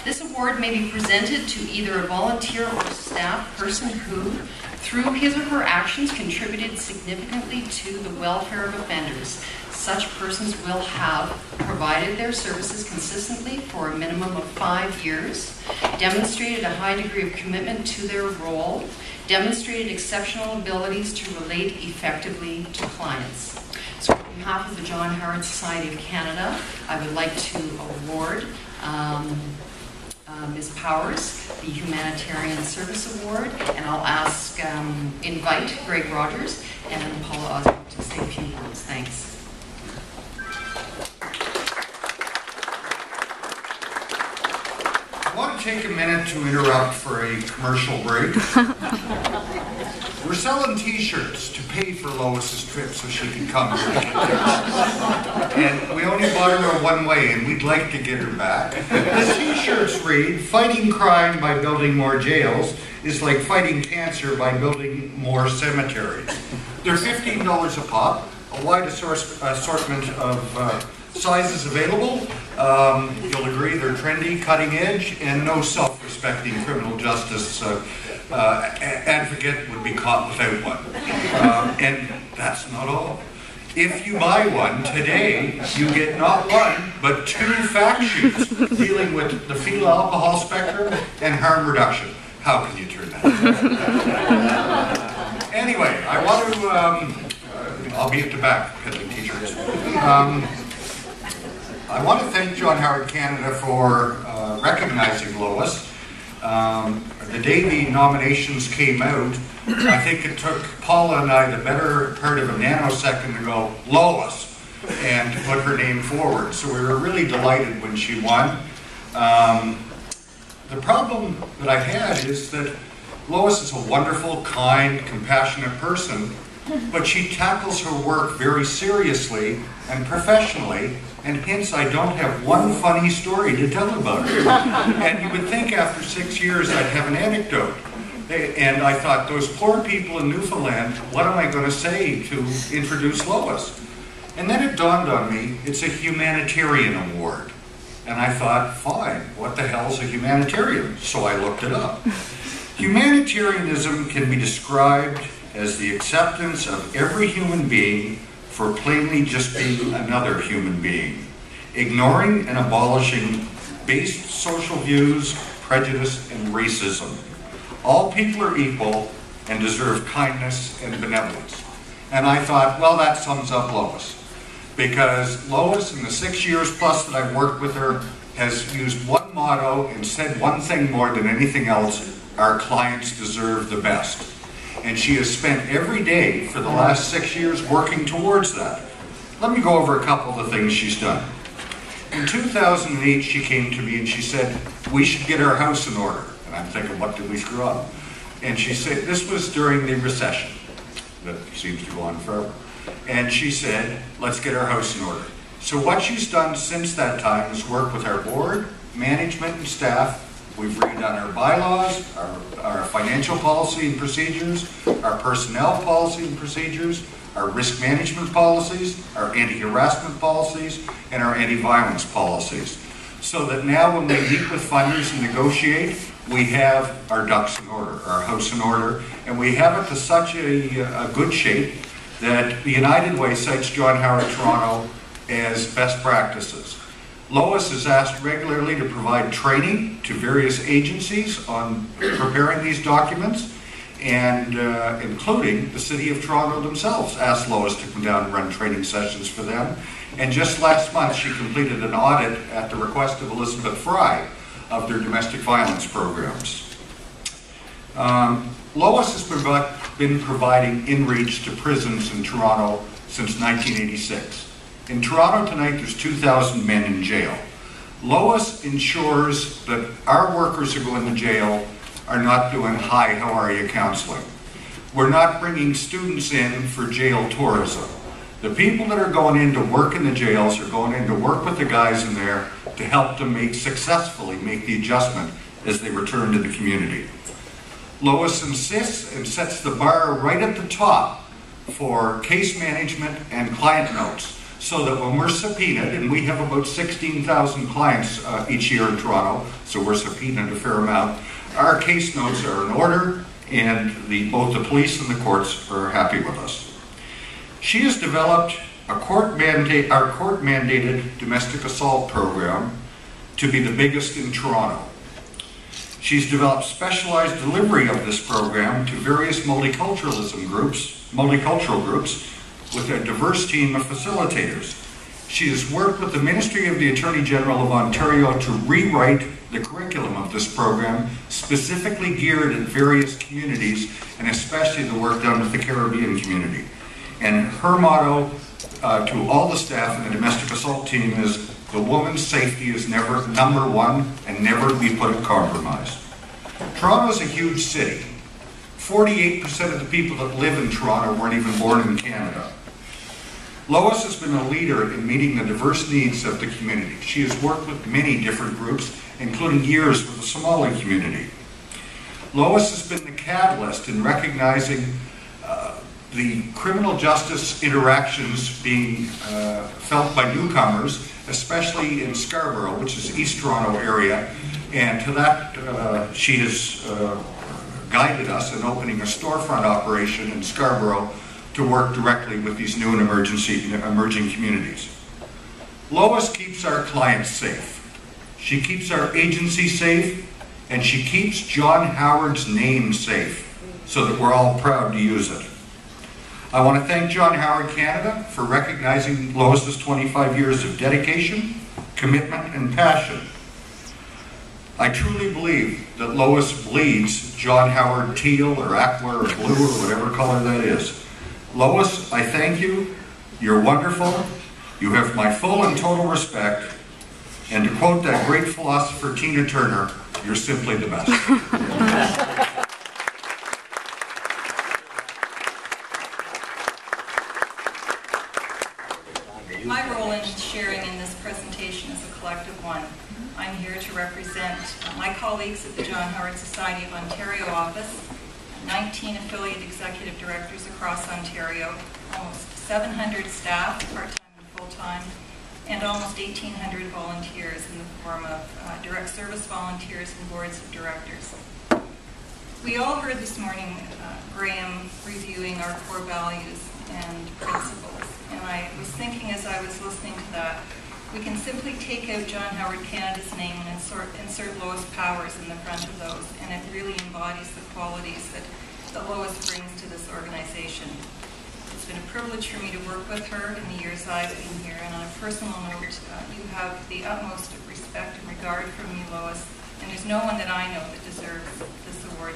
This award may be presented to either a volunteer or staff person who, through his or her actions, contributed significantly to the welfare of offenders. Such persons will have provided their services consistently for a minimum of 5 years, demonstrated a high degree of commitment to their role, demonstrated exceptional abilities to relate effectively to clients. So on behalf of the John Howard Society of Canada, I would like to award Ms. Powers the Humanitarian Service Award, and I'll invite Greg Rogers and Paula Oswald to say a few words. Thanks. I want to take a minute to interrupt for a commercial break. We're selling t-shirts to pay for Lois's trip so she can come here. And we only bought her one way, and we'd like to get her back. The t-shirts read, "Fighting crime by building more jails is like fighting cancer by building more cemeteries." They're $15 a pop, a wide assortment of sizes available. You'll agree they're trendy, cutting edge, and no self-respecting criminal justice advocate would be caught without one. And that's not all. If you buy one today, you get not one, but 2 fact sheets dealing with the fetal alcohol spectrum and harm reduction. How can you turn that down? Anyway, I want to, I'll be at the back peddling t-shirts. I want to thank John Howard Canada for recognizing Lois. The day the nominations came out, I think it took Paula and I the better part of a nanosecond to go, Lois, and to put her name forward. So we were really delighted when she won. The problem that I had is that Lois is a wonderful, kind, compassionate person, but she tackles her work very seriously and professionally, and hence I don't have one funny story to tell about her. And you would think after 6 years I'd have an anecdote. And I thought, those poor people in Newfoundland, what am I going to say to introduce Lois? And then it dawned on me, it's a Humanitarian Award. And I thought, fine, what the hell's a humanitarian? So I looked it up. Humanitarianism can be described as the acceptance of every human being for plainly just being another human being, ignoring and abolishing base social views, prejudice, and racism. All people are equal and deserve kindness and benevolence. And I thought, well, that sums up Lois. Because Lois, in the 6 years plus that I've worked with her, has used one motto and said one thing more than anything else: our clients deserve the best. And she has spent every day for the last 6 years working towards that. Let me go over a couple of the things she's done. In 2008, she came to me and she said, we should get our house in order. And I'm thinking, what did we screw up? And she said, this was during the recession that seems to go on forever. And she said, let's get our house in order. So what she's done since that time is work with our board, management, and staff. We've redone our bylaws, our financial policy and procedures, our personnel policy and procedures, our risk management policies, our anti-harassment policies, and our anti-violence policies. So that now when we meet with funders and negotiate, we have our ducks in order, our house in order, and we have it to such a good shape that the United Way cites John Howard Toronto as best practices. Lois is asked regularly to provide training to various agencies on preparing these documents, and including the City of Toronto themselves asked Lois to come down and run training sessions for them. And just last month she completed an audit at the request of Elizabeth Fry of their domestic violence programs. Lois has been providing in-reach to prisons in Toronto since 1986. In Toronto tonight, there's 2,000 men in jail. Lois ensures that our workers who go into jail are not doing hi, how are you counseling. We're not bringing students in for jail tourism. The people that are going in to work in the jails are going in to work with the guys in there to help them successfully make the adjustment as they return to the community. Lois insists and sets the bar right at the top for case management and client notes, so that when we're subpoenaed, and we have about 16,000 clients each year in Toronto, so we're subpoenaed a fair amount, our case notes are in order, and both the police and the courts are happy with us. She has developed our court-mandated domestic assault program to be the biggest in Toronto. She's developed specialized delivery of this program to various multicultural groups with a diverse team of facilitators. She has worked with the Ministry of the Attorney General of Ontario to rewrite the curriculum of this program, specifically geared at various communities, and especially the work done with the Caribbean community. And her motto to all the staff in the domestic assault team is, the woman's safety is never number one and never to be put at compromise. Toronto is a huge city. 48% of the people that live in Toronto weren't even born in Canada. Lois has been a leader in meeting the diverse needs of the community. She has worked with many different groups, including years with the Somali community. Lois has been the catalyst in recognizing the criminal justice interactions being felt by newcomers, especially in Scarborough, which is East Toronto area, and to that she has guided us in opening a storefront operation in Scarborough to work directly with these new and emerging communities. Lois keeps our clients safe. She keeps our agency safe, and she keeps John Howard's name safe, so that we're all proud to use it. I want to thank John Howard Canada for recognizing Lois's 25 years of dedication, commitment, and passion. I truly believe that Lois bleeds John Howard teal or aqua or blue or whatever color that is. Lois, I thank you. You're wonderful. You have my full and total respect. And to quote that great philosopher Tina Turner, you're simply the best. My role in sharing in this presentation is a collective one. I'm here to represent my colleagues at the John Howard Society of Ontario office, 19 affiliate executive directors across Ontario, almost 700 staff, part-time and full-time, and almost 1,800 volunteers in the form of direct service volunteers and boards of directors. We all heard this morning Graham reviewing our core values and principles. And I was thinking as I was listening to that, we can simply take out John Howard Canada's name and insert Lois Powers in the front of those, and it really embodies the qualities that Lois brings to this organization. It's been a privilege for me to work with her in the years I've been here, and on a personal note, you have the utmost respect and regard from me, Lois, and there's no one that I know that deserves this award